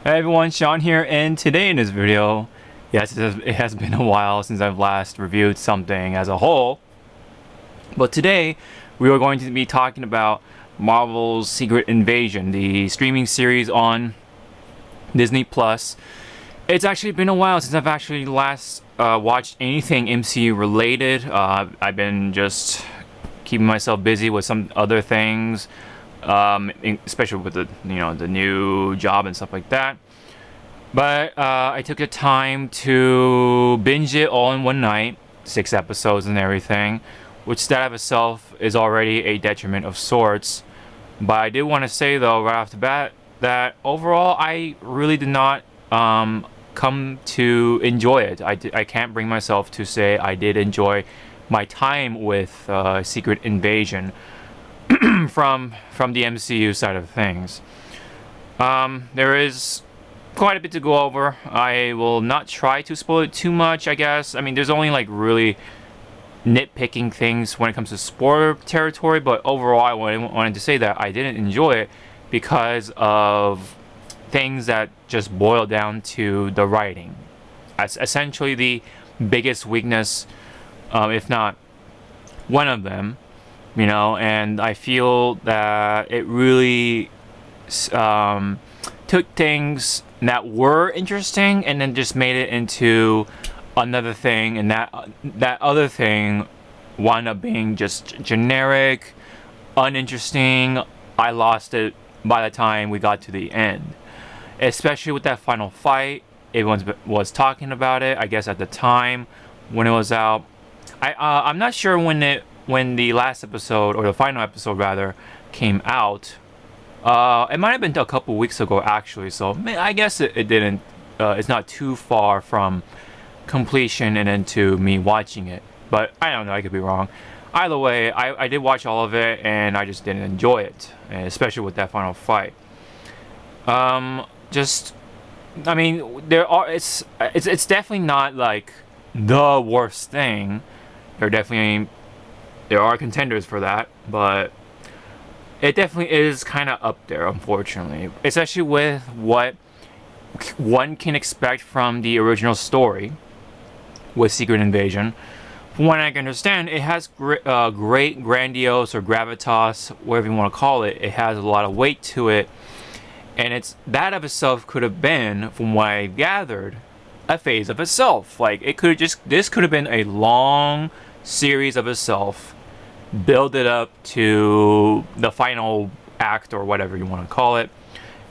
Hey everyone, Sean here, and today in this video, yes, it has been a while since I've last reviewed something as a whole, but today we are going to be talking about Marvel's Secret Invasion, the streaming series on Disney Plus. It's actually been a while since I've actually last watched anything MCU related. I've been just keeping myself busy with some other things, especially with the new job and stuff like that. But I took the time to binge it all in one night, 6 episodes and everything, which that of itself is already a detriment of sorts. But I did want to say though, right off the bat, that overall I really did not come to enjoy it. I can't bring myself to say I did enjoy my time with Secret Invasion from the MCU side of things. There is quite a bit to go over. I will not try to spoil it too much, I guess. I mean, there's only like really nitpicking things when it comes to spoiler territory, but overall I wanted to say that I didn't enjoy it because of things that just boil down to the writing. That's essentially the biggest weakness, if not one of them, and I feel that it really took things that were interesting and then just made it into another thing, and that other thing wound up being just generic, uninteresting. I lost it by the time we got to the end, especially with that final fight. Everyone was talking about it, I guess, at the time when it was out. I'm not sure when the last episode, or the final episode rather, came out. It might have been a couple weeks ago actually, so I guess it didn't. It's not too far from completion and into me watching it, but I don't know. I could be wrong. Either way, I did watch all of it, and I just didn't enjoy it, especially with that final fight. I mean, it's definitely not like the worst thing. There are contenders for that, but it definitely is kind of up there, unfortunately, especially with what one can expect from the original story with Secret Invasion. From what I can understand, it has great grandiose or gravitas, whatever you want to call it. It has a lot of weight to it, and that of itself could have been, from what I gathered, a phase of itself. Like this could have been a long series of itself, build it up to the final act or whatever you want to call it.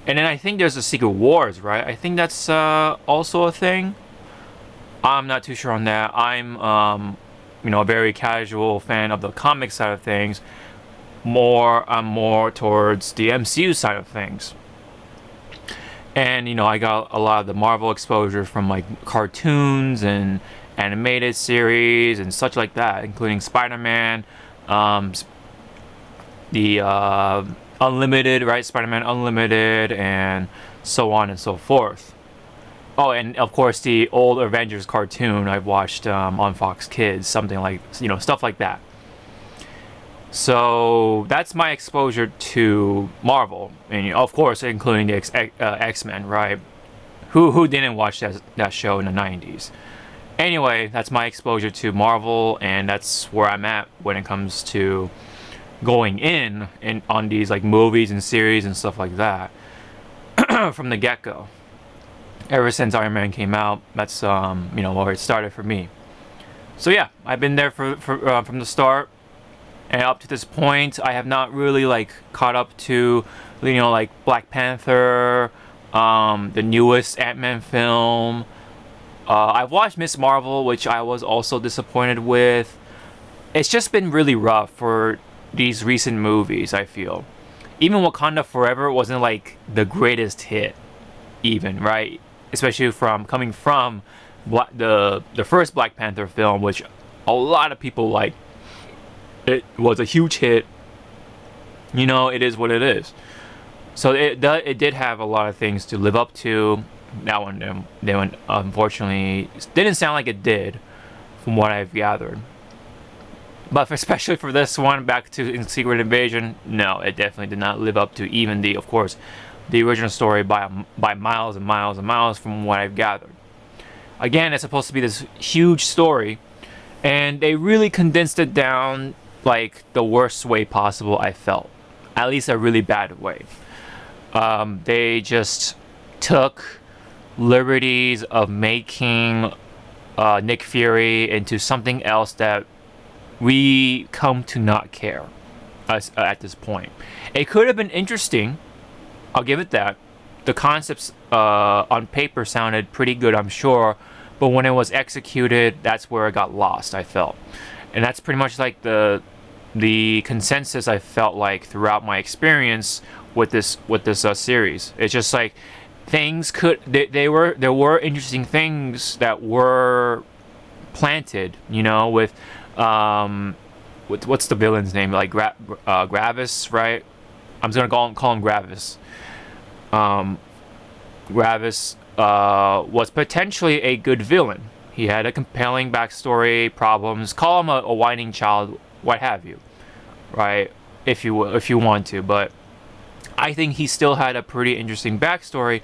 And then I think there's the Secret Wars, right? I think that's also a thing. I'm not too sure on that. I'm a very casual fan of the comic side of things. I'm more towards the MCU side of things. And I got a lot of the Marvel exposure from like cartoons and animated series and such like that, including Spider-Man, the Unlimited, right? Spider-Man Unlimited, and so on and so forth. Oh, and of course the old Avengers cartoon I've watched on Fox Kids, something like, stuff like that. So that's my exposure to Marvel, and of course including the X-Men, right? Who didn't watch that show in the 90s? Anyway, that's my exposure to Marvel, and that's where I'm at when it comes to going in on these like movies and series and stuff like that from the get-go. Ever since Iron Man came out, that's where it started for me. So yeah, I've been there from the start, and up to this point, I have not really like caught up to like Black Panther, the newest Ant-Man film. I've watched Miss Marvel, which I was also disappointed with. It's just been really rough for these recent movies, I feel. Even Wakanda Forever wasn't like the greatest hit, even, right? Especially coming from the first Black Panther film, which a lot of people like. It was a huge hit. It is what it is. So it did have a lot of things to live up to. That one, unfortunately, didn't sound like it did, from what I've gathered. But especially for this one, back to Secret Invasion, no, it definitely did not live up to even the, of course, the original story by miles and miles and miles from what I've gathered. Again, it's supposed to be this huge story, and they really condensed it down like the worst way possible, I felt. At least a really bad way. They just took liberties of making Nick Fury into something else that we come to not care at this point. It could have been interesting, I'll give it that. The concepts on paper sounded pretty good, I'm sure, but when it was executed, that's where it got lost, I felt. And that's pretty much like the consensus I felt like throughout my experience with this series. It's just like there were interesting things that were planted, you know, with what's the villain's name, like Gravis, right? I'm just gonna call him Gravis. Gravis was potentially a good villain. He had a compelling backstory, problems. Call him a whining child, what have you, right? If you want to, but I think he still had a pretty interesting backstory.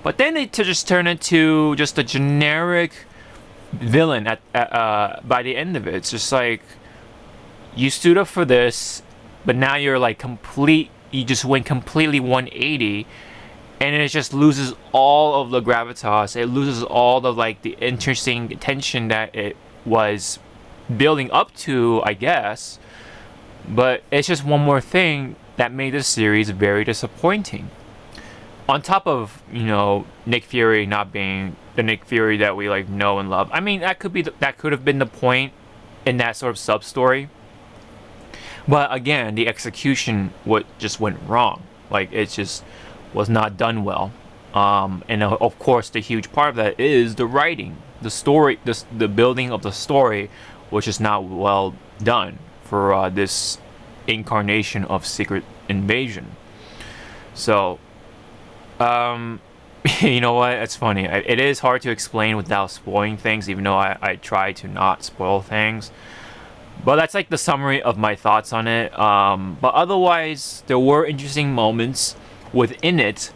But then they just turned into just a generic villain by the end of it. It's just like, you stood up for this, but now you're like you just went completely 180, and it just loses all of the gravitas. It loses all the like the interesting tension that it was building up to, I guess. But it's just one more thing that made this series very disappointing. On top of, you know, Nick Fury not being the Nick Fury that we like know and love. I mean, that could have been the point in that sort of sub story. But again, the execution just went wrong. Like, it just was not done well. And of course, the huge part of that is the writing, the story, the building of the story, which is not well done for this incarnation of Secret Invasion. So, you know what? It's funny. It is hard to explain without spoiling things, even though I try to not spoil things. But that's like the summary of my thoughts on it. But otherwise, there were interesting moments within it,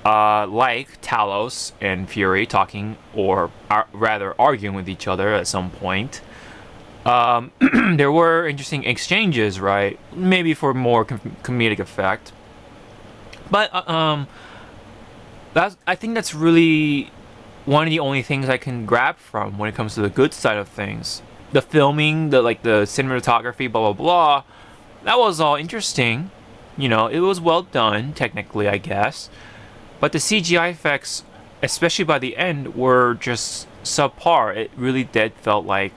like Talos and Fury talking, or rather arguing with each other at some point. There were interesting exchanges, right? Maybe for more comedic effect. But I think that's really one of the only things I can grab from when it comes to the good side of things. The filming, the cinematography, blah blah blah, that was all interesting. You know, it was well done technically, I guess. But the CGI effects, especially by the end, were just subpar. It really felt like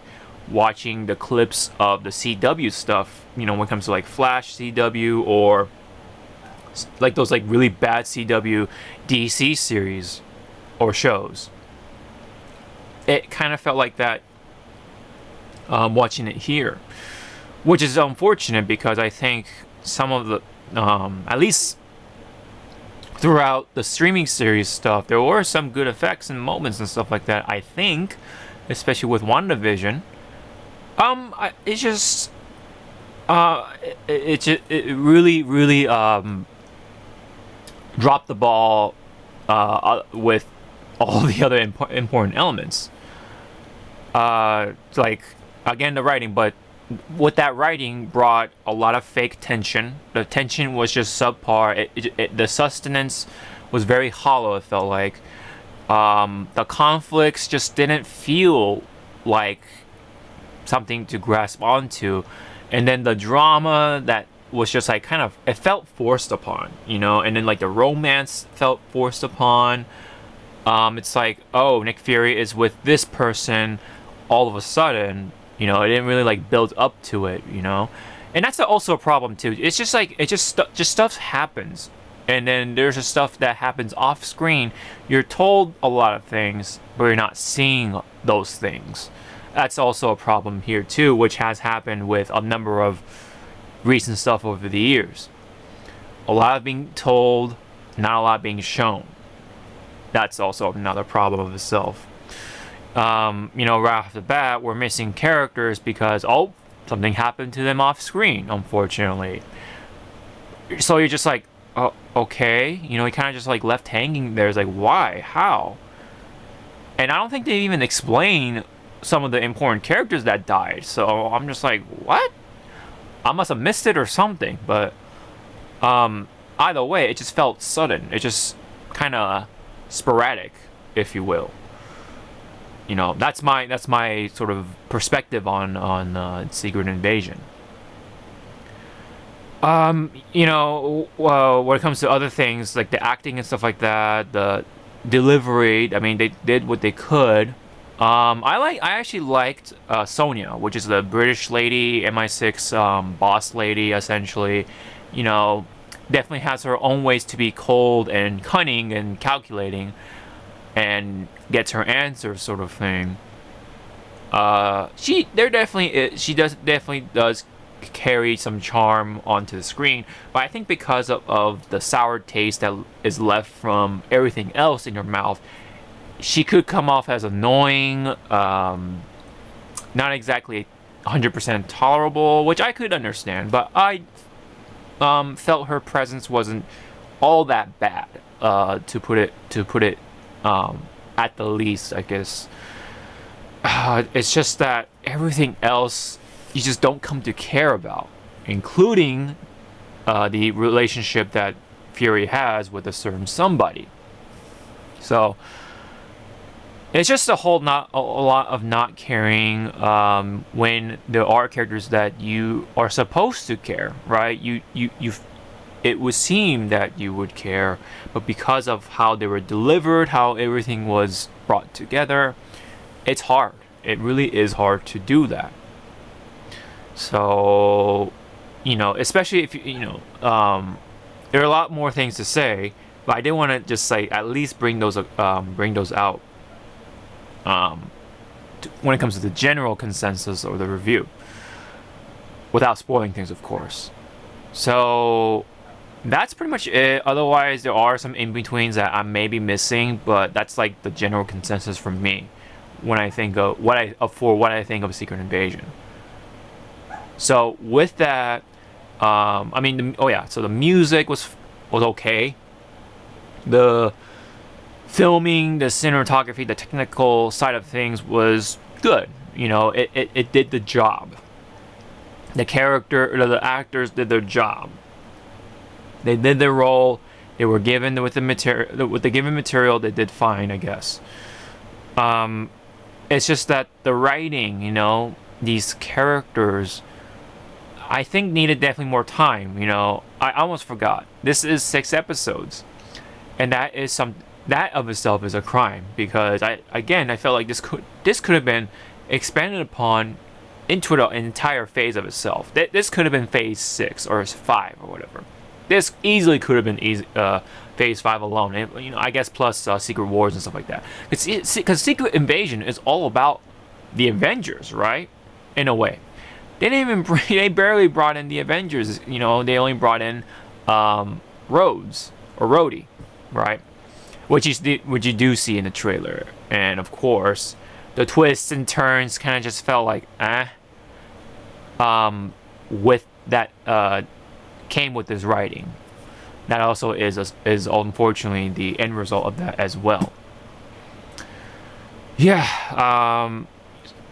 watching the clips of the CW stuff. You know, when it comes to like Flash CW, or like those like really bad CW DC series or shows. It kind of felt like that watching it here, which is unfortunate because I think some of the at least throughout the streaming series stuff, there were some good effects and moments and stuff like that, I think, especially with WandaVision. It really dropped the ball with all the other important elements. Like, again, the writing, but with that writing brought a lot of fake tension. The tension was just subpar. The sustenance was very hollow, it felt like. The conflicts just didn't feel like something to grasp onto. And then the drama that was just like kind of, it felt forced upon, you know? And then like the romance felt forced upon. It's like, oh, Nick Fury is with this person all of a sudden, you know, it didn't really like build up to it, you know? And that's also a problem too. It's just like, just stuff happens. And then there's just stuff that happens off screen. You're told a lot of things, but you're not seeing those things. That's also a problem here too, which has happened with a number of recent stuff over the years. A lot being told, not a lot being shown. That's also another problem of itself. You know, right off the bat, we're missing characters because, oh, something happened to them off screen, unfortunately. So you're just like, okay, you know, he kind of just like left hanging there. It's like, why, how? And I don't think they even explain some of the important characters that died. So I'm just like, what? I must have missed it or something. But either way, it just felt sudden. It just kind of sporadic, if you will. You know, that's my sort of perspective on Secret Invasion. You know, when it comes to other things like the acting and stuff like that, the delivery, I mean, they did what they could. I actually liked Sonya, which is the British lady, MI6 boss lady, essentially. You know, definitely has her own ways to be cold and cunning and calculating, and gets her answers, sort of thing. She definitely does carry some charm onto the screen, but I think because of the sour taste that is left from everything else in your mouth, she could come off as annoying, not exactly 100% tolerable, which I could understand, but I felt her presence wasn't all that bad, to put it at the least, I guess. It's just that everything else you just don't come to care about, including the relationship that Fury has with a certain somebody. So it's just a lot of not caring when there are characters that you are supposed to care, right? It would seem that you would care, but because of how they were delivered, how everything was brought together, it's hard. It really is hard to do that. So, you know, especially if you know, there are a lot more things to say, but I did want to just say at least bring those out when it comes to the general consensus or the review, without spoiling things, of course. So that's pretty much it. Otherwise, there are some in-betweens that I may be missing, but that's like the general consensus from me when I think of what I think of Secret Invasion. So with that, I mean, so the music was okay. The filming, the cinematography, the technical side of things was good. You know, it did the job. The actors did their job. They did their role. They were given with the given material. They did fine, I guess. It's just that the writing, you know, these characters, I think needed definitely more time. You know, I almost forgot. This is 6 episodes, and that of itself is a crime, because I felt like this could have been expanded upon into an entire phase of itself. This could have been phase 6 or 5 or whatever. This easily could have been phase 5 alone, and, you know, I guess plus Secret Wars and stuff like that. Because Secret Invasion is all about the Avengers, right? In a way. They barely brought in the Avengers. You know, they only brought in Rhodes or Rhodey, right? Which you do see in the trailer, and of course, the twists and turns kind of just felt like with that came with this writing. That also is unfortunately the end result of that as well. Yeah.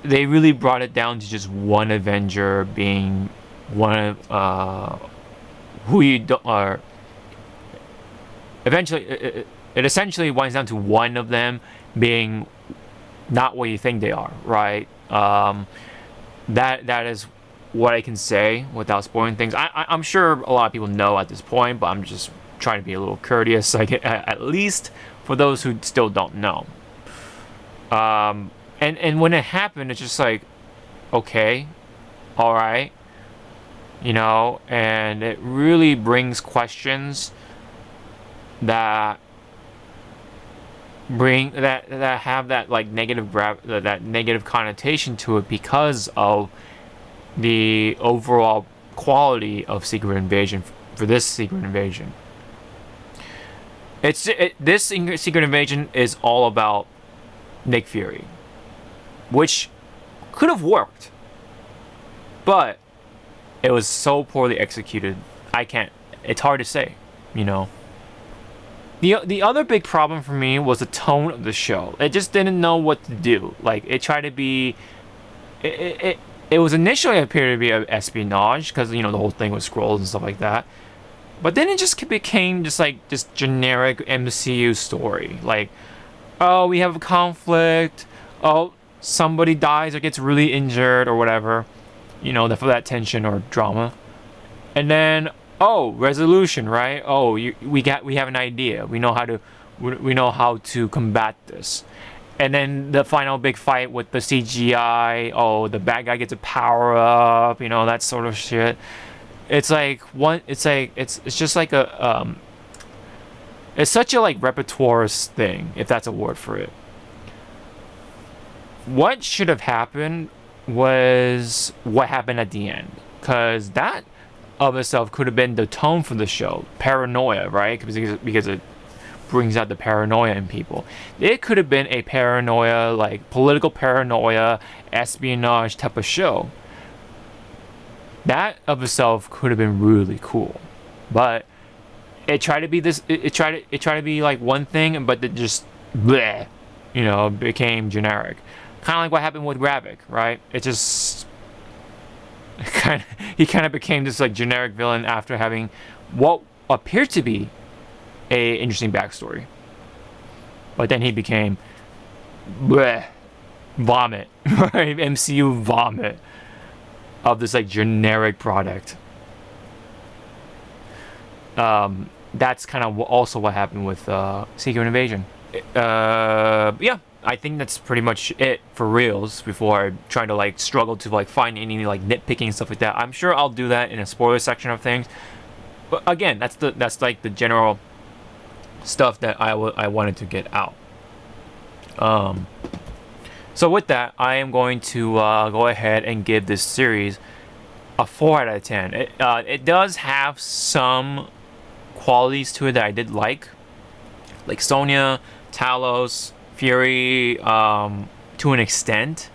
They really brought it down to just one Avenger being one of who you don't are. Eventually, it essentially winds down to one of them being not what you think they are, right? That is what I can say without spoiling things. I'm sure a lot of people know at this point, but I'm just trying to be a little courteous, like at least for those who still don't know. And when it happened, it's just like, okay, all right, you know, and it really brings questions that have that like that negative connotation to it because of the overall quality of Secret Invasion for this Secret Invasion. This Secret Invasion is all about Nick Fury, which could have worked, but it was so poorly executed. It's hard to say. you know. The other big problem for me was the tone of the show. It just didn't know what to do. Like, it tried to be, it was initially appeared to be a espionage because, you know, the whole thing was scrolls and stuff like that. But then it just became just like this generic MCU story. Like, oh, we have a conflict. Oh, somebody dies or gets really injured or whatever. You know, for that tension or drama. And then, oh, resolution, right? Oh, we have an idea. We know how to combat this. And then the final big fight with the CGI. Oh, the bad guy gets a power up. You know, that sort of shit. It's like it's just like a it's such a like repertoire thing, if that's a word for it. What should have happened was what happened at the end, because that of itself could have been the tone for the show, paranoia, right? Because it brings out the paranoia in people. It could have been a paranoia, like political paranoia, espionage type of show. That of itself could have been really cool, but it tried to be this. It tried to be like one thing, but it just bleh, you know, became generic. Kind of like what happened with Ravik, right? It just he kind of became this like generic villain after having what appeared to be a interesting backstory, but then he became bleh, vomit, right? MCU vomit of this like generic product. That's kind of also what happened with Secret Invasion. Yeah, I think that's pretty much it for reals. Before I try to like struggle to like find any like nitpicking stuff like that. I'm sure I'll do that in a spoiler section of things. But again, that's like the general stuff that I wanted to get out. So with that, I am going to go ahead and give this series a 4 out of 10. It does have some qualities to it that I did like Sonya, Talos, Fury, to an extent.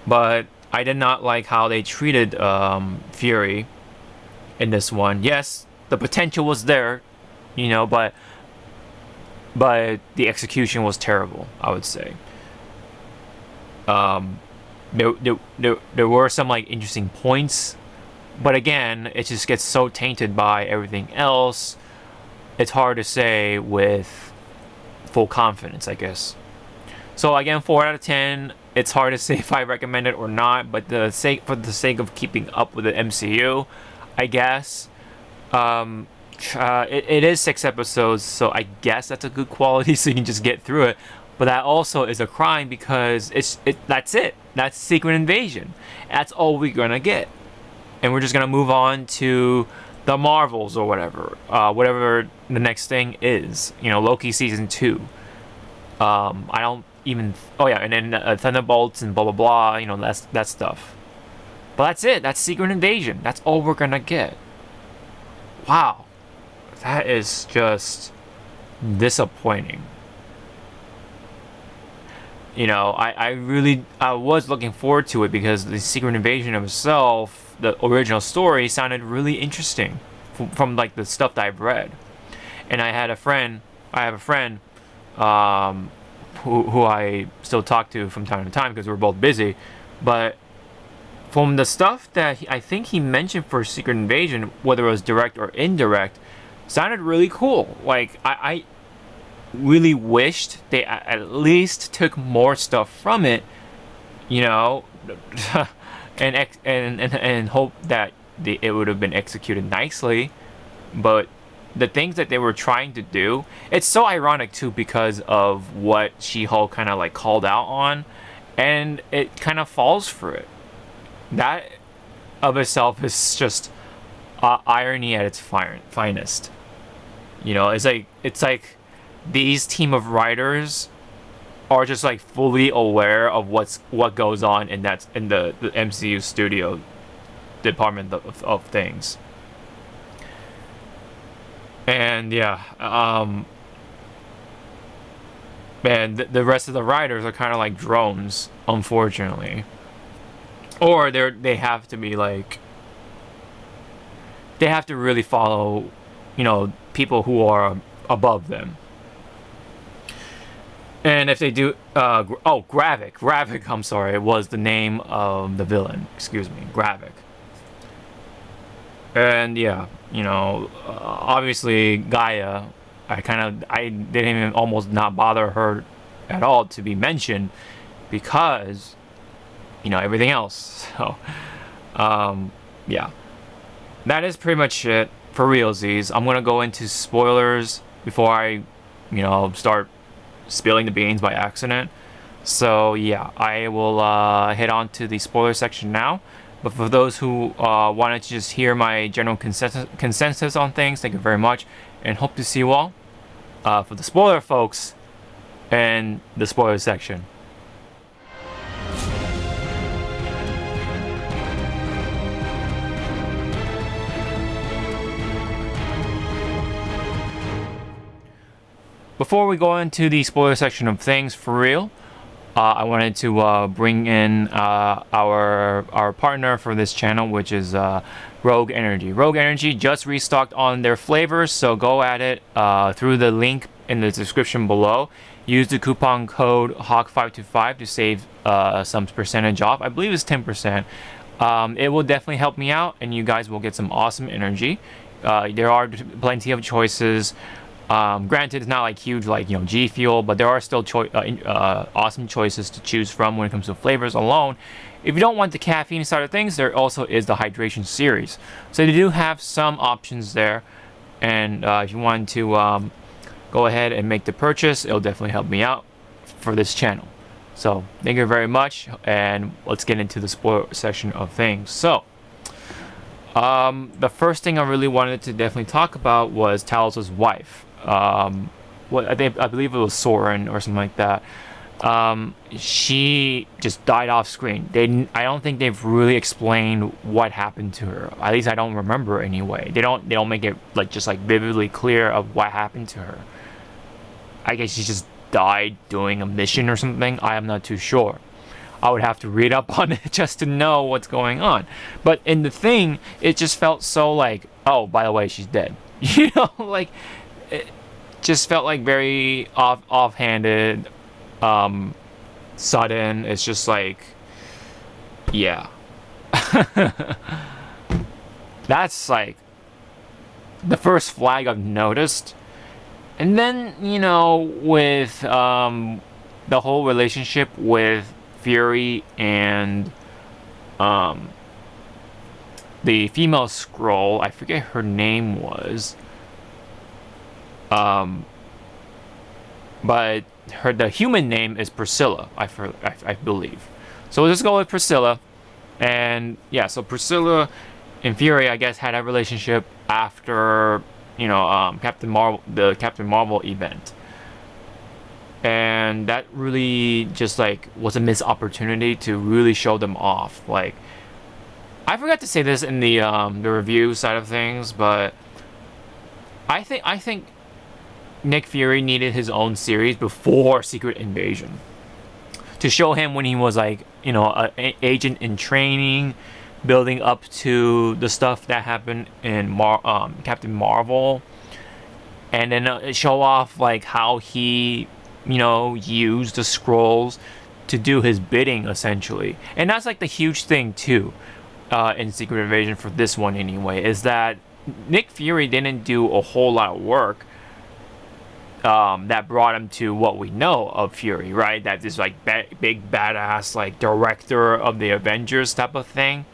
But I did not like how they treated Fury in this one. Yes, the potential was there, you know, but the execution was terrible, I would say. There were some like interesting points, but again, it just gets so tainted by everything else. It's hard to say with full confidence, I guess. So again, 4 out of 10. It's hard to say if I recommend it or not, but for the sake of keeping up with the MCU, I guess. It is 6 episodes, so I guess that's a good quality, so you can just get through it. But that also is a crime because that's it. That's Secret Invasion. That's all we're gonna get, and we're just gonna move on to the Marvels or whatever the next thing is. You know, Loki season 2. I don't even. Oh yeah, and then Thunderbolts and blah blah blah. You know, that stuff. But that's it. That's Secret Invasion. That's all we're gonna get. Wow, that is just disappointing. You know, I was looking forward to it because the Secret Invasion of itself, the original story, sounded really interesting from like the stuff that I've read. And I have a friend, who I still talk to from time to time because we're both busy. But from the stuff that I think he mentioned for Secret Invasion, whether it was direct or indirect, sounded really cool. Like I really wished they at least took more stuff from it, you know, and hope that it would have been executed nicely. But the things that they were trying to do, it's so ironic too because of what She-Hulk kind of like called out on, and it kind of falls for it. That of itself is just irony at its finest. You know, it's like these team of writers are just like fully aware of what goes on in the MCU studio department of things. And yeah, and the rest of the writers are kind of like drones, unfortunately. Or they have to be like, they have to really follow people who are above them. And if they do, Gravik, I'm sorry, it was the name of the villain. Excuse me, Gravik. And yeah, obviously Gaia, I didn't even almost not bother her at all to be mentioned because, everything else. So, yeah, that is pretty much it for realsies. I'm gonna go into spoilers before I, start spilling the beans by accident. So yeah, I will head on to the spoiler section now. But for those who wanted to just hear my general consensus on things, thank you very much, and hope to see you all for the spoiler folks in the spoiler section. Before we go into the spoiler section of things for real, I wanted to bring in our partner for this channel, which is Rogue Energy. Rogue Energy just restocked on their flavors, so go at it through the link in the description below. Use the coupon code Hawke525 to save some percentage off. I believe it's 10%. It will definitely help me out, and you guys will get some awesome energy. There are plenty of choices. Granted, it's not like huge like G Fuel, but there are still awesome choices to choose from when it comes to flavors alone. If you don't want the caffeine side of things, there also is the hydration series. So they do have some options there, and if you want to go ahead and make the purchase, it'll definitely help me out for this channel. So thank you very much, and let's get into the spoiler section of things. So the first thing I really wanted to definitely talk about was Talos' wife. I believe it was Soren or something like that. She just died off screen. I don't think they've really explained what happened to her. At least I don't remember anyway. They don't make it just vividly clear of what happened to her. I guess she just died doing a mission or something. I am not too sure. I would have to read up on it just to know what's going on. But in the thing, it just felt so oh, by the way, she's dead. It just felt very offhanded, sudden. It's just yeah. That's the first flag I've noticed. And then, with the whole relationship with Fury and the female scroll, I forget her name was, but the human name is Priscilla, I believe. So we'll just go with Priscilla. And yeah, so Priscilla and Fury, I guess, had a relationship after Captain Marvel event. And that really just was a missed opportunity to really show them off. I forgot to say this in the review side of things, but I think Nick Fury needed his own series before Secret Invasion to show him when he was an agent in training, building up to the stuff that happened in Captain Marvel, and then show off how he used the scrolls to do his bidding essentially. And that's the huge thing too in Secret Invasion for this one anyway, is that Nick Fury didn't do a whole lot of work that brought him to what we know of Fury, right? That this big badass director of the Avengers type of thing.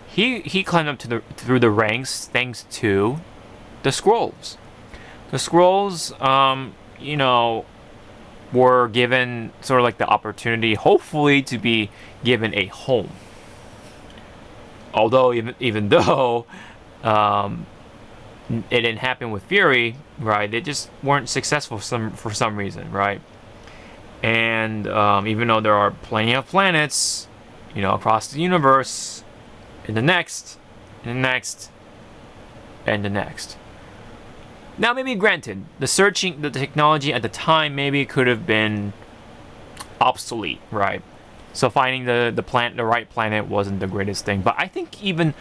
He climbed up through the ranks thanks to the scrolls. The scrolls, were given sort of the opportunity, hopefully, to be given a home. Although even though it didn't happen with Fury, right? They just weren't successful for some reason, right? And even though there are plenty of planets, across the universe, in the next, and the next, and the next. Now, maybe granted, the technology at the time maybe could have been obsolete, right? So finding the right planet wasn't the greatest thing. But I think even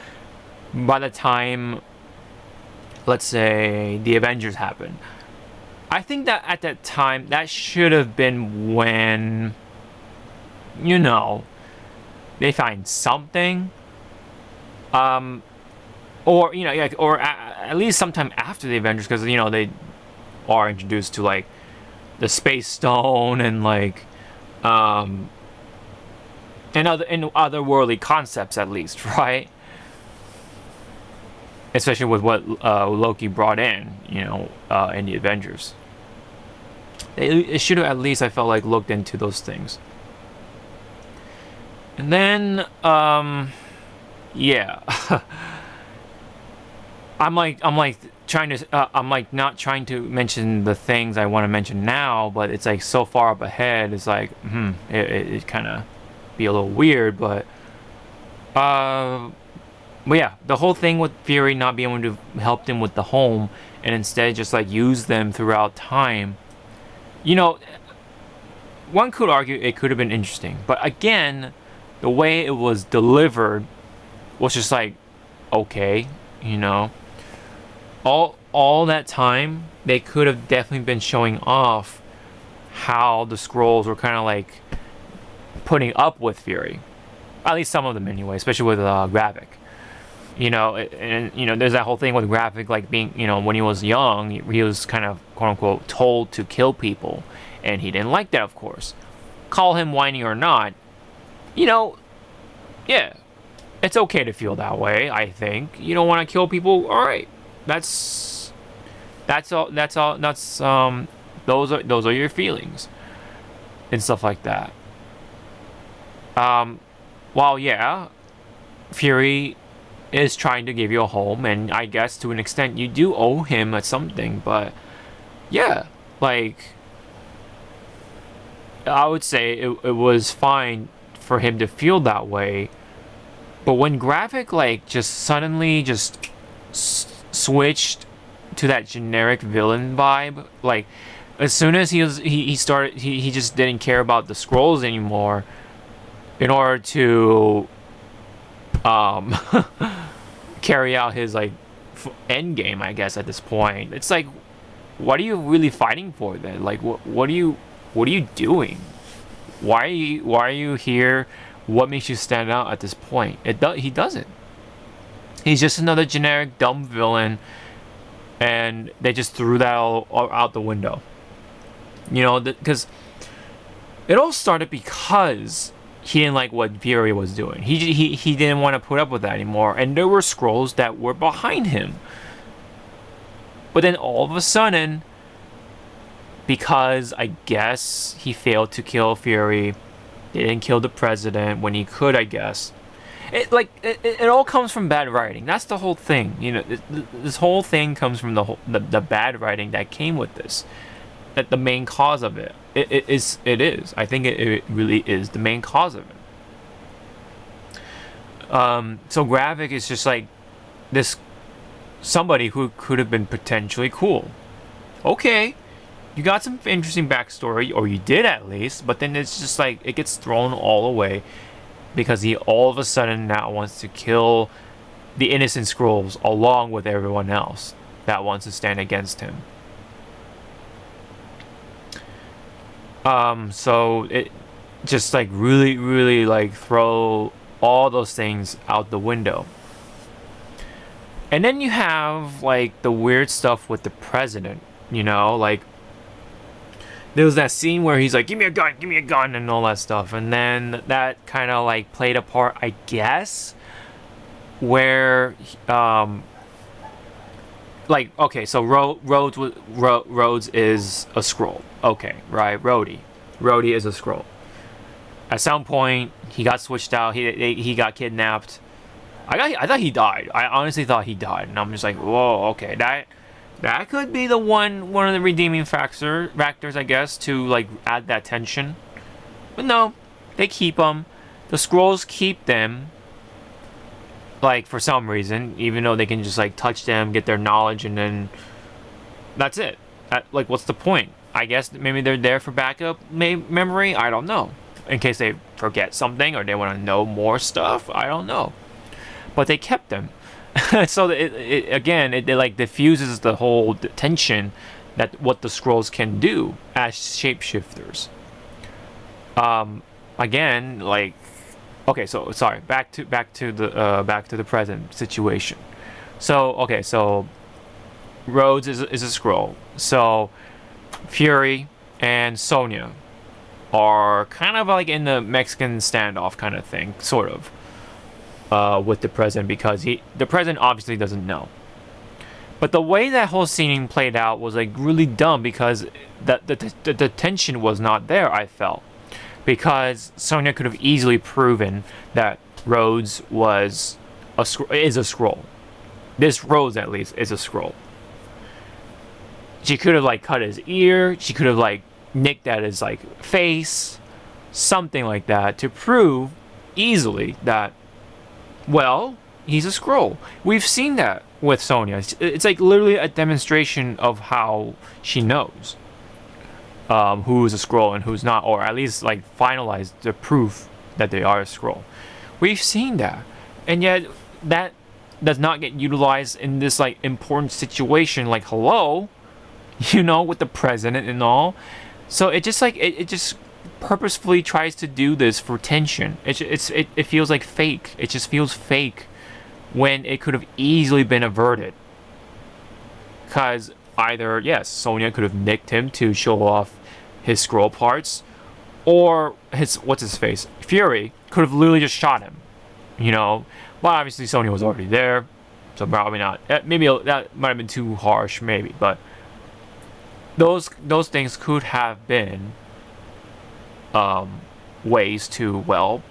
by the time let's say the Avengers happened. I think that at that time, that should have been when, you know, they find something. Or, you know, yeah, or at least sometime after the Avengers, because, you know, they are introduced to, like, the Space Stone and, like, and otherworldly concepts, at least, right? Especially with what Loki brought in, you know, in the Avengers. It should have at least, I felt like, looked into those things. And then, yeah. I'm like trying to, I'm like not trying to mention the things I want to mention now, but it's like so far up ahead. It's like, it kind of be a little weird, but yeah, the whole thing with Fury not being able to help them with the home and instead just like use them throughout time. You know, one could argue it could have been interesting, but again, the way it was delivered was just like, okay, you know. All that time, they could have definitely been showing off how the Skrulls were kind of like putting up with Fury. At least some of them anyway, especially with Gravik. You know, and you know, there's that whole thing with Gravik, like being, you know, when he was young, he was kind of quote unquote told to kill people, and he didn't like that, of course. Call him whiny or not, you know, yeah, it's okay to feel that way. I think you don't want to kill people. All right, that's all. Those are your feelings and stuff like that. While yeah, Fury is trying to give you a home, and I guess to an extent you do owe him at something, but yeah, like I would say it was fine for him to feel that way, but when Gravik like just suddenly just switched to that generic villain vibe, like as soon as he just didn't care about the Skrulls anymore in order to carry out his like end game, I guess. At this point, it's like, what are you really fighting for then? Like, what are you doing? Why are you here? What makes you stand out at this point? He doesn't. He's just another generic dumb villain, and they just threw that all out the window. You know, because it all started because he didn't like what Fury was doing. He didn't want to put up with that anymore, and there were Skrulls that were behind him. But then all of a sudden, because I guess he failed to kill Fury, they didn't kill the president when he could, I guess. It all comes from bad writing. That's the whole thing. You know, this whole thing comes from the bad writing that came with this. That the main cause of it. It is. I think it really is the main cause of it. So Gravik is just like this somebody who could have been potentially cool. Okay, you got some interesting backstory, or you did at least, but then it's just like it gets thrown all away because he all of a sudden now wants to kill the innocent Skrulls along with everyone else that wants to stand against him. So it just like really like throw all those things out the window. And then you have like the weird stuff with the president, you know, like there was that scene where he's like, give me a gun and all that stuff. And then that kind of like played a part, I guess, where like, okay, so Rhodes is a Skrull. Okay, right, Rhodey is a Skrull. At some point, he got switched out. He got kidnapped. I thought he died. I honestly thought he died, and I'm just like, whoa, okay, that could be the one of the redeeming factors, I guess, to like add that tension. But no, they keep them. The Skrulls keep them. Like, for some reason, even though they can just like touch them, get their knowledge, and then that's it. Like, what's the point? I guess maybe they're there for backup memory. I don't know. In case they forget something or they want to know more stuff. I don't know. But they kept them. So it like diffuses the whole tension that what the scrolls can do as shapeshifters. Again, like, okay, so sorry, back to the present situation. So okay, so Rhodes is a scroll. So Fury and Sonya are kind of like in the Mexican standoff kind of thing, sort of, with the president, because the president obviously doesn't know. But the way that whole scene played out was like really dumb, because the tension was not there, I felt. Because Sonya could have easily proven that Rhodes is a scroll. This Rhodes, at least, is a scroll. She could have like cut his ear. She could have like nicked at his like face, something like that, to prove easily that, well, he's a scroll. We've seen that with Sonya. It's like literally a demonstration of how she knows who is a scroll and who's not, or at least like finalize the proof that they are a scroll. We've seen that, and yet that does not get utilized in this like important situation. Like, hello, with the president and all. So it just like it just purposefully tries to do this for tension. It feels like fake. It just feels fake when it could have easily been averted. Because either, yes, Sonya could have nicked him to show off his scroll parts, or what's his face, Fury, could have literally just shot him. Well, obviously Sonya was already there, so probably not. Maybe that might have been too harsh, maybe, but those things could have been ways to, well,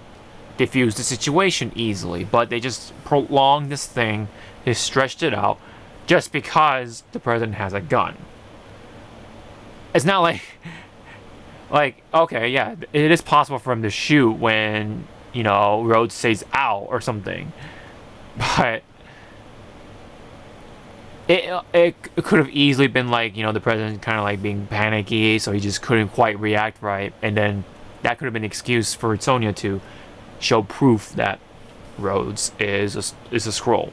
diffuse the situation easily, but they just prolonged this thing. They stretched it out just because the president has a gun. It's not like okay, yeah, it is possible for him to shoot when Rhodes says "ow" or something, but it could have easily been like the president kind of like being panicky, so he just couldn't quite react right, and then that could have been an excuse for Sonya to show proof that Rhodes is a scroll.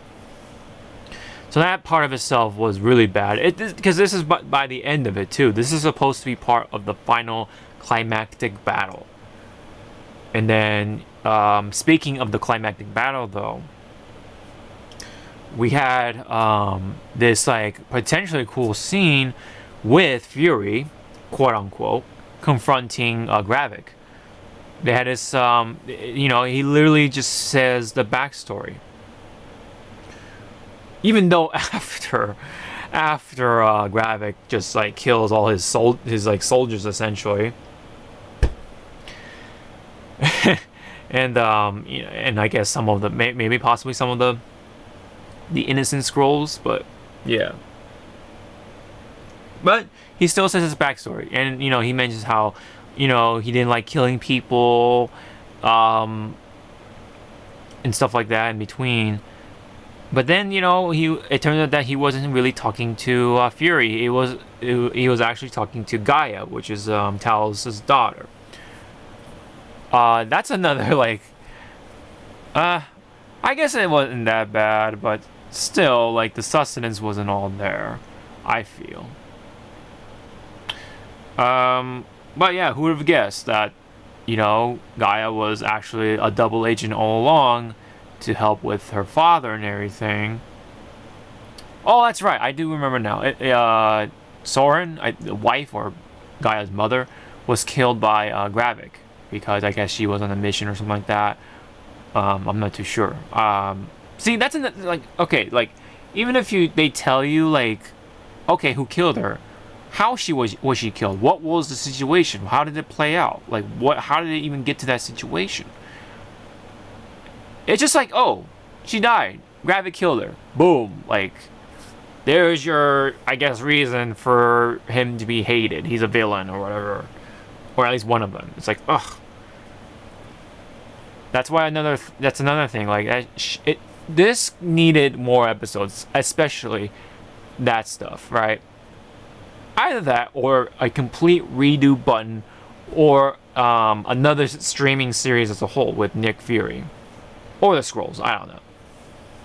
So that part of itself was really bad. Because this is by the end of it too. This is supposed to be part of the final climactic battle. And then, speaking of the climactic battle, though, we had this like potentially cool scene with Fury, quote unquote, confronting Gravik. They had this, he literally just says the backstory. Even though after Gravik just like kills all his soldiers essentially, and and I guess some of the maybe possibly some of the innocent scrolls, but yeah. But he still says his backstory, and he mentions how he didn't like killing people, and stuff like that in between. But then it turned out that he wasn't really talking to Fury. He was actually talking to Gaia, which is Talos' daughter. That's another like, I guess it wasn't that bad, but still, like, the sustenance wasn't all there, I feel. But yeah, who would have guessed that Gaia was actually a double agent all along, to help with her father and everything. Oh, that's right. I do remember now. Soren, the wife or Gaia's mother, was killed by Gravik because I guess she was on a mission or something like that. I'm not too sure. See, that's like, okay, like, even if they tell you like, okay, who killed her? How was she killed? What was the situation? How did it play out? Like, how did it even get to that situation? It's just like, oh, she died. Gravik killed her. Boom. Like, there's your, I guess, reason for him to be hated. He's a villain or whatever. Or at least one of them. It's like, ugh. That's another thing. Like, this needed more episodes, especially that stuff, right? Either that or a complete redo button, or another streaming series as a whole with Nick Fury. Or the Skrulls, I don't know.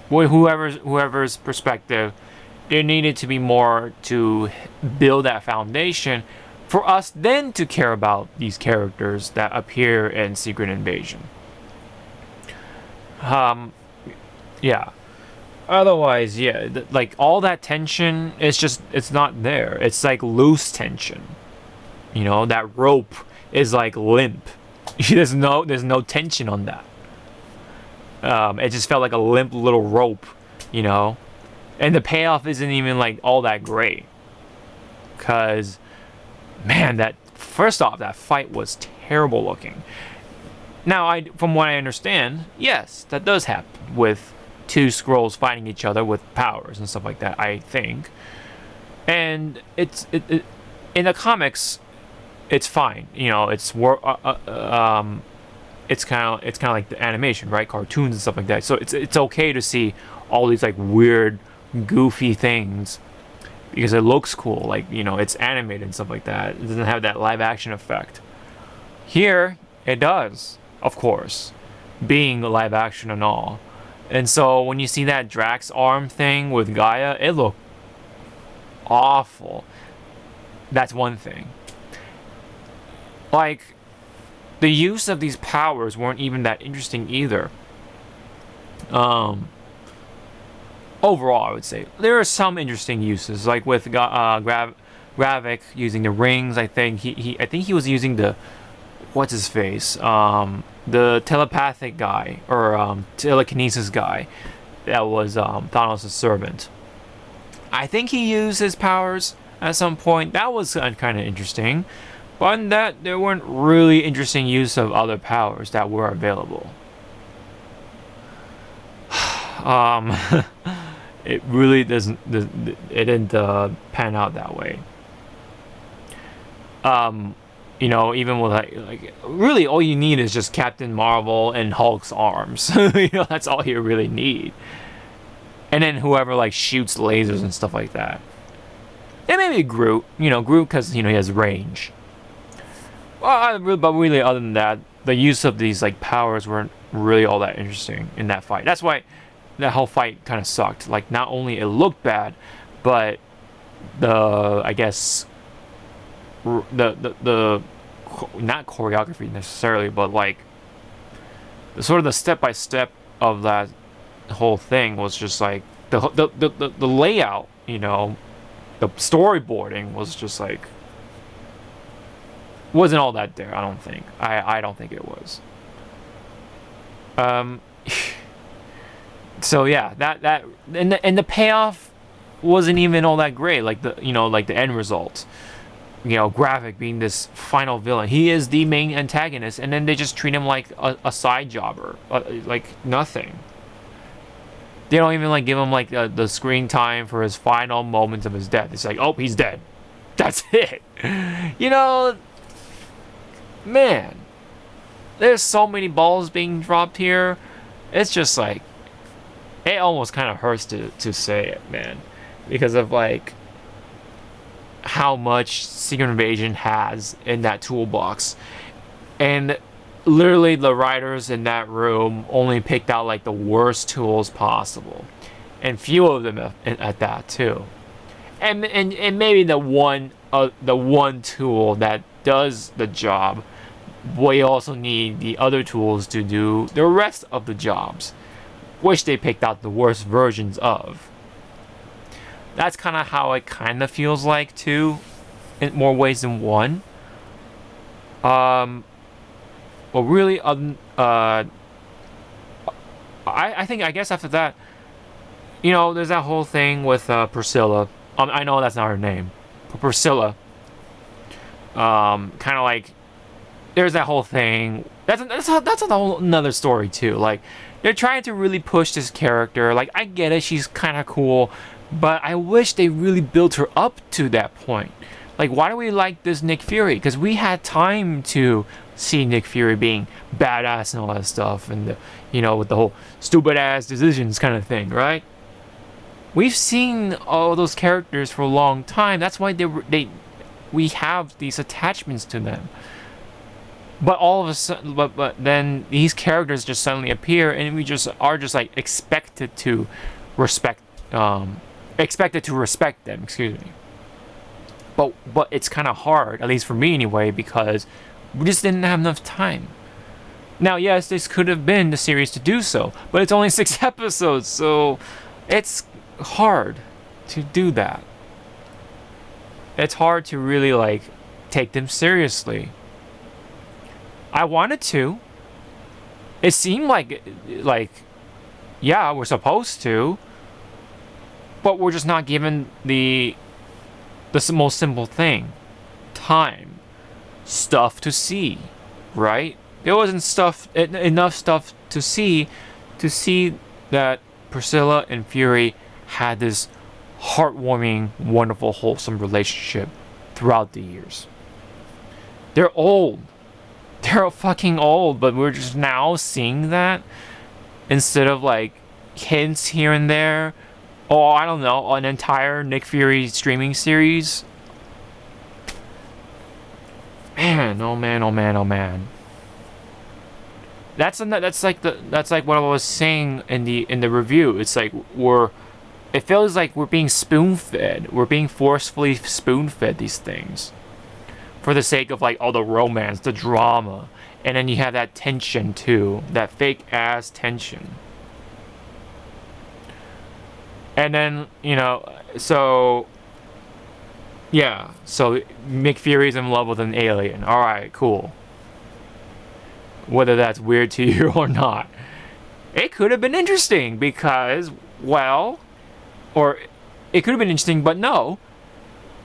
whoever's perspective, there needed to be more to build that foundation for us then to care about these characters that appear in Secret Invasion. Yeah. Otherwise, yeah, like all that tension, it's not there. It's like loose tension. You know, that rope is like limp. there's no tension on that. It just felt like a limp little rope, you know, and the payoff isn't even like all that great. Cause, man, that first off, that fight was terrible looking. Now, from what I understand, yes, that does happen with two Skrulls fighting each other with powers and stuff like that, I think. And it in the comics, it's fine. You know, it's kind of like the animation, right? Cartoons and stuff like that. So it's okay to see all these like weird, goofy things because it looks cool. Like, you know, it's animated and stuff like that. It doesn't have that live action effect. Here, it does, of course, being live action and all. And so when you see that Drax arm thing with Gaia, it looked awful. That's one thing. Like, the use of these powers weren't even that interesting either. Overall, I would say there are some interesting uses, like with Gravik using the rings. I think he was using the what's his face, the telepathic guy or telekinesis guy that was Thanos' servant. I think he used his powers at some point. That was kind of interesting. But in that, there weren't really interesting use of other powers that were available. It really doesn't. It didn't pan out that way. You know, even with like really, all you need is just Captain Marvel and Hulk's arms. You know, that's all you really need. And then whoever like shoots lasers and stuff like that. And maybe Groot. You know, Groot because he has range. But really, other than that, the use of these like powers weren't really all that interesting in that fight. That's why that whole fight kind of sucked. Like, not only it looked bad, but the not choreography necessarily, but like the sort of the step by step of that whole thing was just like the layout. You know, the storyboarding was just like. Wasn't all that there, I don't think. I don't think it was. So yeah, that and the payoff wasn't even all that great. Like the end result. You know, Gravik being this final villain. He is the main antagonist, and then they just treat him like a side jobber, like nothing. They don't even like give him like the screen time for his final moments of his death. It's like, oh, he's dead. That's it. You know. Man, there's so many balls being dropped here. It's just like, it almost kind of hurts to say it, man, because of like how much Secret Invasion has in that toolbox. And literally the writers in that room only picked out like the worst tools possible, and few of them at that too. And maybe the one tool that does the job, we also need the other tools to do the rest of the jobs, which they picked out the worst versions of. That's kind of how it kind of feels like too, in more ways than one. Well, really, I guess after that, you know, there's that whole thing with Priscilla. I know that's not her name, but Priscilla. Kind of like, there's that whole thing. That's a whole another story too. Like, they're trying to really push this character. Like, I get it, she's kind of cool, but I wish they really built her up to that point. Like, why do we like this Nick Fury? Because we had time to see Nick Fury being badass and all that stuff, and with the whole stupid ass decisions kind of thing, right? We've seen all those characters for a long time. That's why we have these attachments to them. But all of a sudden, but then these characters just suddenly appear, and we just are just like respect, expected to respect them. Excuse me. But it's kind of hard, at least for me anyway, because we just didn't have enough time. Now, yes, this could have been the series to do so, but it's only 6 episodes, so it's hard to do that. It's hard to really like take them seriously. I wanted to. It seemed like yeah, we're supposed to, but we're just not given the most simple thing: time, stuff to see, right? There wasn't enough stuff to see that Priscilla and Fury had this heartwarming, wonderful, wholesome relationship throughout the years. They're old. They're fucking old, but we're just now seeing that instead of like hints here and there. Oh, I don't know, an entire Nick Fury streaming series. Man, oh man, oh man, oh man. That's like what I was saying in the review. It's like it feels like we're being spoon-fed. We're being forcefully spoon-fed these things for the sake of like all the romance, the drama, and then you have that tension too, that fake ass tension. And then, you know, so yeah, so Nick Fury's in love with an alien. All right, cool. Whether that's weird to you or not, it could have been interesting because, well, or it could have been interesting, but no,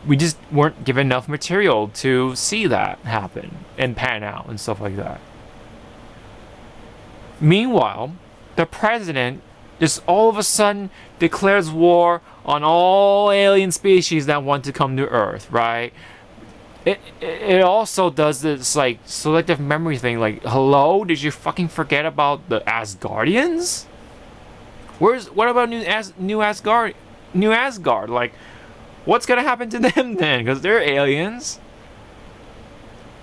we just weren't given enough material to see that happen and pan out and stuff like that. Meanwhile, the president just all of a sudden declares war on all alien species that want to come to Earth, right? It also does this like selective memory thing. Like, hello, did you fucking forget about the Asgardians? What about New Asgard? Like, what's gonna happen to them then? Because they're aliens.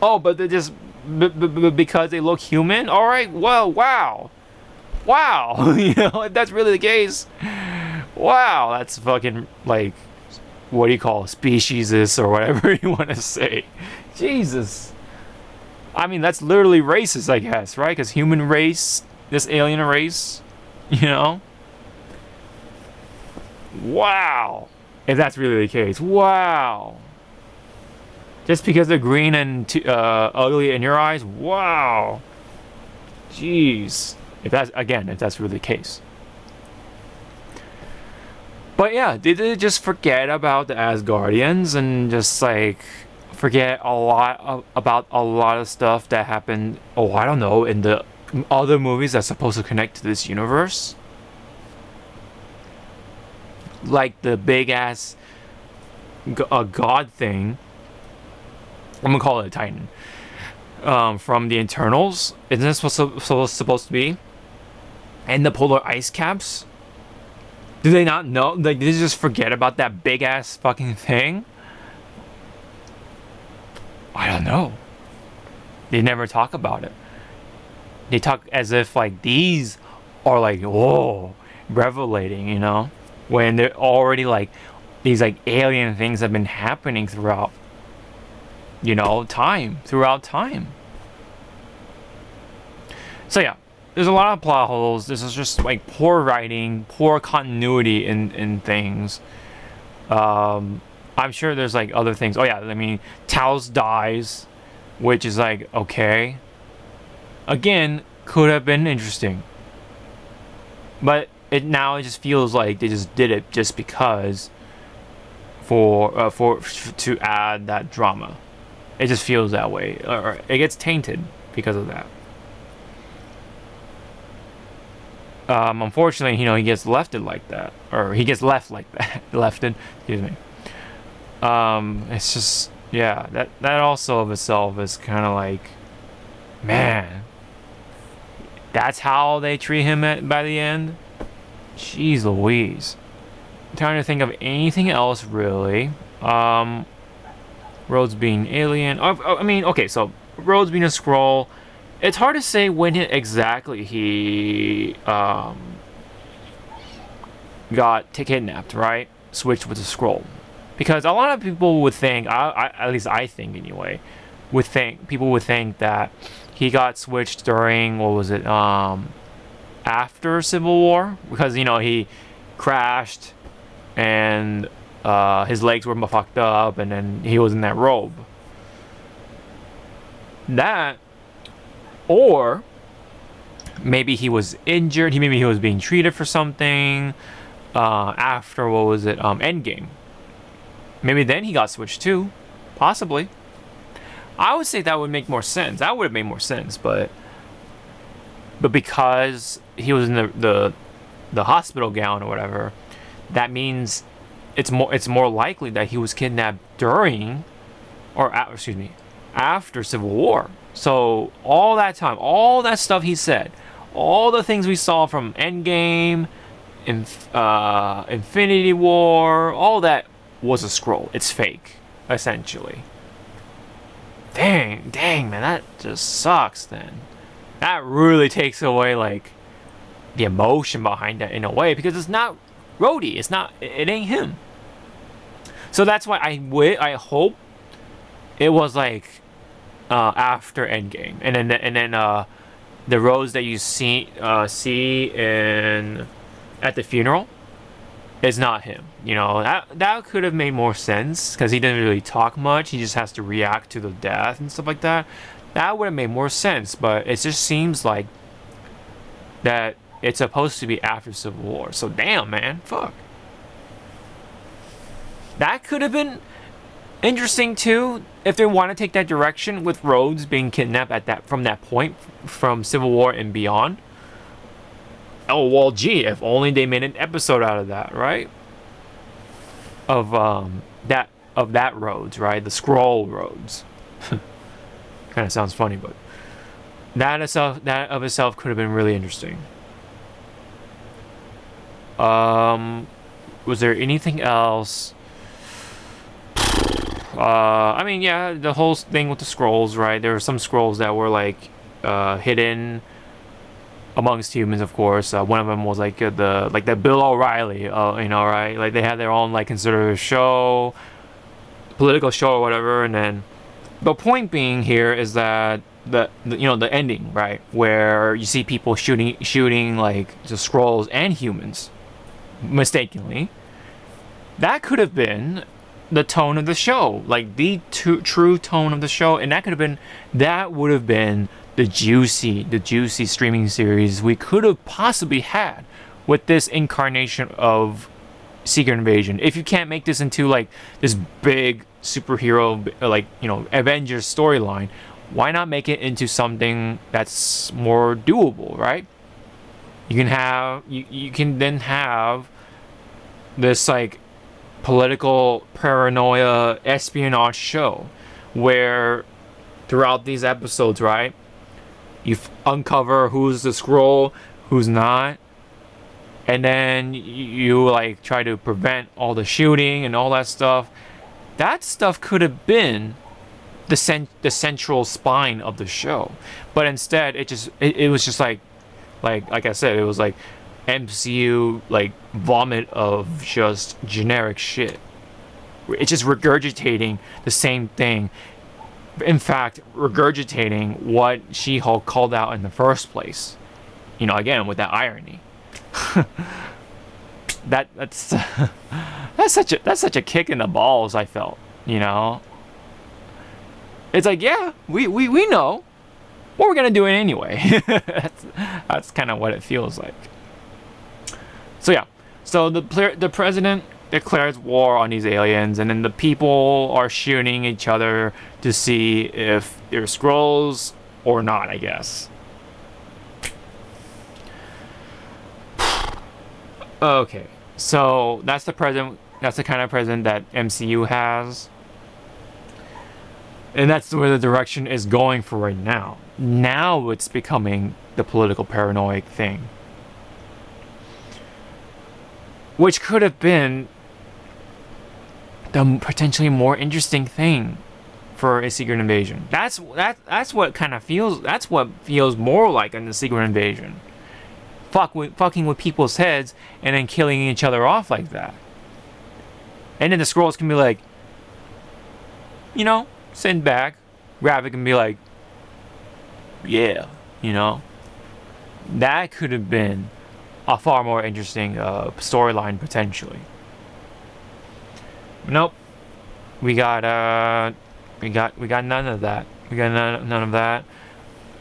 Oh, but they're just because they look human. All right. Well, wow. You know, if that's really the case, wow, that's fucking like, what do you call it? Speciesist or whatever you want to say. Jesus. I mean, that's literally racist, I guess, right? Because human race, this alien race, you know? Wow. If that's really the case. Wow. Just because they're green and ugly in your eyes? Wow. Jeez. If that's really the case. But yeah, did they just forget about the Asgardians and just like forget about a lot of stuff that happened, oh, I don't know, in the other movies that's supposed to connect to this universe? Like the big ass god thing. I'm gonna call it a Titan. From the Eternals. Isn't this supposed to be? And the polar ice caps? Do they not know? Like, did they just forget about that big ass fucking thing? I don't know. They never talk about it. They talk as if like these are like, whoa, revelating, you know? When they're already like, these like alien things have been happening throughout, you know, throughout time. So yeah. There's a lot of plot holes. This is just like poor writing, poor continuity in things. I'm sure there's like other things. Oh yeah, I mean, Talos dies, which is like, okay. Again, could have been interesting. But it just feels like they just did it just because to add that drama. It just feels that way, or it gets tainted because of that. Unfortunately, you know, he gets lefted like that, or he gets left like that. Lefted, excuse me. It's just, yeah, that also of itself is kind of like, man, that's how they treat him by the end. Jeez Louise. I'm trying to think of anything else really. Rhodes being alien. I mean, okay, so Rhodes being a Skrull, it's hard to say when exactly he got kidnapped, right? Switched with a Skrull. Because a lot of people would think, at least I think anyway, people would think that he got switched during, what was it, after Civil War? Because, he crashed and his legs were fucked up and then he was in that robe. That, or maybe he was injured, maybe he was being treated for something after, what was it, Endgame. Maybe then he got switched too. Possibly. I would say that would make more sense. That would have made more sense, but because he was in the hospital gown or whatever, that means it's more likely that he was kidnapped during, or after Civil War. So all that time, all that stuff he said, all the things we saw from Endgame, Infinity War, all that was a Skrull. It's fake, essentially. Dang, man, that just sucks. Then that really takes away like the emotion behind that in a way, because it's not Rhodey. It ain't him. So that's why I hope it was like after Endgame, and then the Rhodes that you see in at the funeral is not him. That could have made more sense because he didn't really talk much. He just has to react to the death and stuff like that. That would have made more sense, but it just seems like that it's supposed to be after Civil War. So damn, man, fuck. That could have been interesting too if they want to take that direction with Rhodes being kidnapped from that point, from Civil War and beyond. Oh well, gee, if only they made an episode out of that, right? Of that Rhodes, right? The Skrull Rhodes. Kind of sounds funny, but that of itself could have been really interesting. Was there anything else? I mean, yeah, the whole thing with the Skrulls, right? There were some Skrulls that were like hidden amongst humans, of course. One of them was like the Bill O'Reilly, right? Like they had their own like considered show, political show or whatever. And then the point being here is that the ending, right, where you see people shooting like the Skrulls and humans mistakenly. That could have been the tone of the show, like the true tone of the show, and that would have been the juicy streaming series we could have possibly had with this incarnation of Secret Invasion. If you can't make this into like this big superhero, like Avengers storyline, why not make it into something that's more doable, right? You can then have this like political paranoia espionage show where throughout these episodes, right, you uncover who's the Skrull, who's not, and then you like try to prevent all the shooting and all that stuff. That stuff could have been the central spine of the show, but instead it was just like I said, it was like MCU like vomit of just generic shit. It's just regurgitating the same thing. In fact, regurgitating what She-Hulk called out in the first place. Again with that irony. that's such a kick in the balls. I felt. It's like, yeah, we know, but we're gonna do it anyway. That's kind of what it feels like. So yeah, so the president declares war on these aliens, and then the people are shooting each other to see if they're Skrulls or not, I guess. Okay, so that's the president. That's the kind of president that MCU has. And that's where the direction is going for right now. Now it's becoming the political paranoid thing. Which could have been the potentially more interesting thing for a Secret Invasion. That's what kind of feels. That's what feels more like in the Secret Invasion. Fucking with people's heads and then killing each other off like that. And then the Skrulls can be like, you know, sitting back, Ravik can be like, yeah, you know. That could have been a far more interesting storyline potentially. Nope. We got none of that. We got none of that.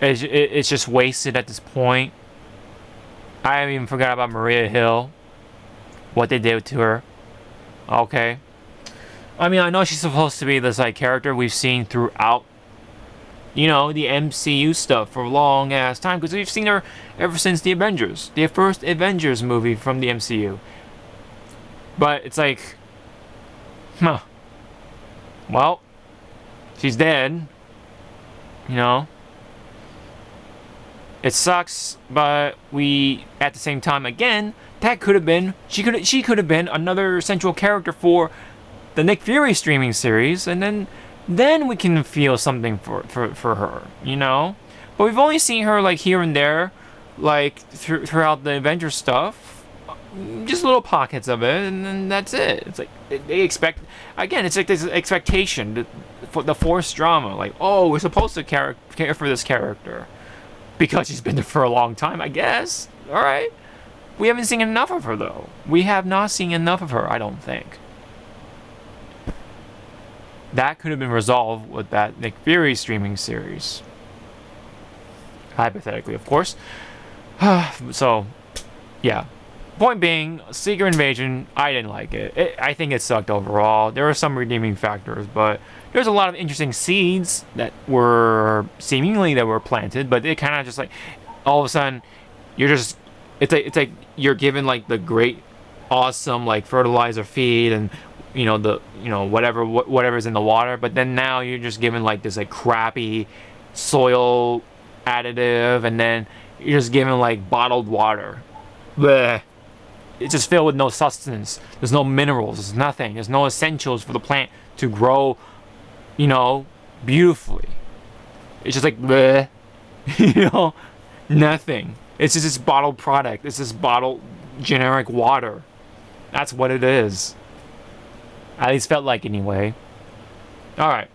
It's just wasted at this point. I even forgot about Maria Hill. What they did to her. Okay. I mean, I know she's supposed to be this like character we've seen throughout, you know, the MCU stuff for a long ass time, because we've seen her ever since the Avengers, the first Avengers movie from the MCU. But it's like, huh. Well, she's dead. You know. It sucks, but we, at the same time, again, that could have been, she could have been another central character for the Nick Fury streaming series, and then we can feel something for her, you know. But we've only seen her like here and there, like throughout the Avengers stuff, just little pockets of it, and then that's it. It's like they expect, again, it's like this expectation for the forced drama, like, oh, we're supposed to care for this character because she's been there for a long time, I guess. All right. We haven't seen enough of her, though. We have not seen enough of her, I don't think. That could have been resolved with that Nick Fury streaming series. Hypothetically, of course. So, yeah. Point being, Secret Invasion, I didn't like it. I think it sucked overall. There were some redeeming factors, but there's a lot of interesting seeds that were seemingly planted, but it kind of just like, all of a sudden, you're just, it's like you're given like the great, awesome like fertilizer feed and whatever's in the water, but then now you're just given like this like crappy soil additive, and then you're just given like bottled water. Blech. It's just filled with no sustenance. There's no minerals. There's nothing. There's no essentials for the plant to grow, you know, beautifully. It's just like bleh. You know, nothing. It's just this bottled product. It's this bottled generic water. That's what it is. At least felt like anyway. Alright.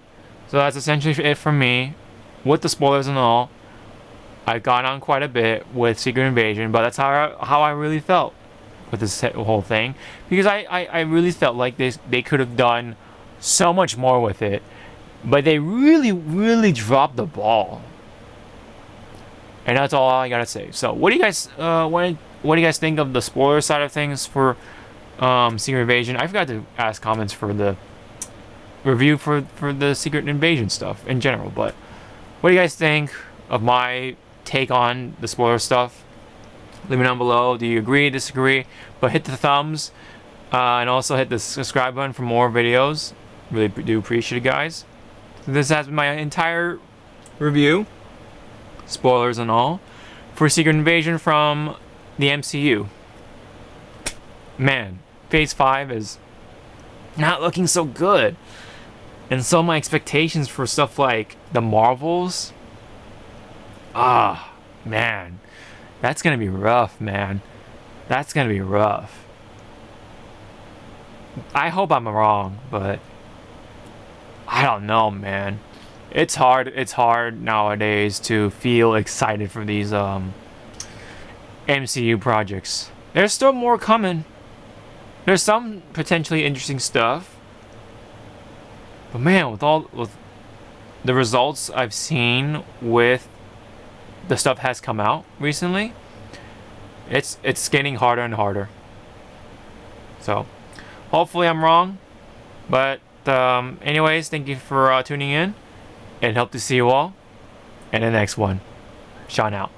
So that's essentially it for me. With the spoilers and all. I've gone on quite a bit with Secret Invasion, but that's how I really felt with this whole thing. Because I really felt like they could have done so much more with it. But they really, really dropped the ball. And that's all I gotta say. So what do you guys what do you guys think of the spoiler side of things for Secret Invasion? I forgot to ask comments for the review for the Secret Invasion stuff in general, but what do you guys think of my take on the spoiler stuff? Leave me down below. Do you agree, disagree? But hit the thumbs and also hit the subscribe button for more videos. Really do appreciate it, guys. So this has been my entire review, spoilers and all, for Secret Invasion from the MCU. Man, Phase 5 is not looking so good. And so my expectations for stuff like the Marvels, man, that's gonna be rough, man. That's gonna be rough. I hope I'm wrong, but I don't know, man. It's hard nowadays to feel excited for these MCU projects. There's still more coming. There's some potentially interesting stuff. But man, with the results I've seen with the stuff has come out recently, it's getting harder and harder. So hopefully I'm wrong. But anyways, thank you for tuning in, and hope to see you all in the next one. Sean out.